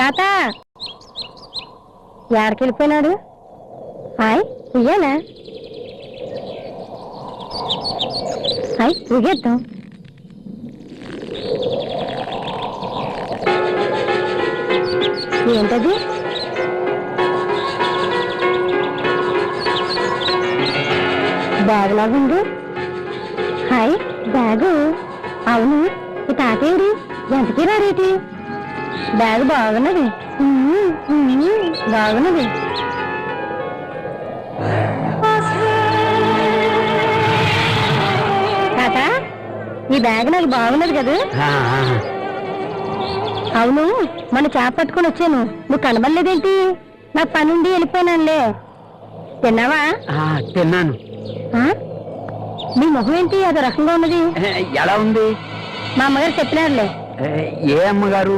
తాత ఎక్కడికెళ్ళిపోయినాడు? హాయ్ ఉయ్యాలా? హాయ్ ఊగేద్దాం. ఏంటది? బ్యాగ్ లాగుంది. Hi bag. అవును ఈ తాతేడి ఎంతకీ రాడేటి? బ్యాగ్ బాగున్నది. బాగున్నది. తాత ఈ బ్యాగ్ నాకు బాగున్నది కదా? అవును మన చేప పట్టుకొని వచ్చాను, నువ్వు కనబడలేదేంటి? నాకు పనుండి వెళ్ళిపోయినానులే. తిన్నావా? తిన్నాను. నీ ముఖం ఏంటి అదో రకంగా ఉన్నది? ఎలా ఉంది? మా అమ్మగారు చెప్పినారులే. ఏ అమ్మగారు?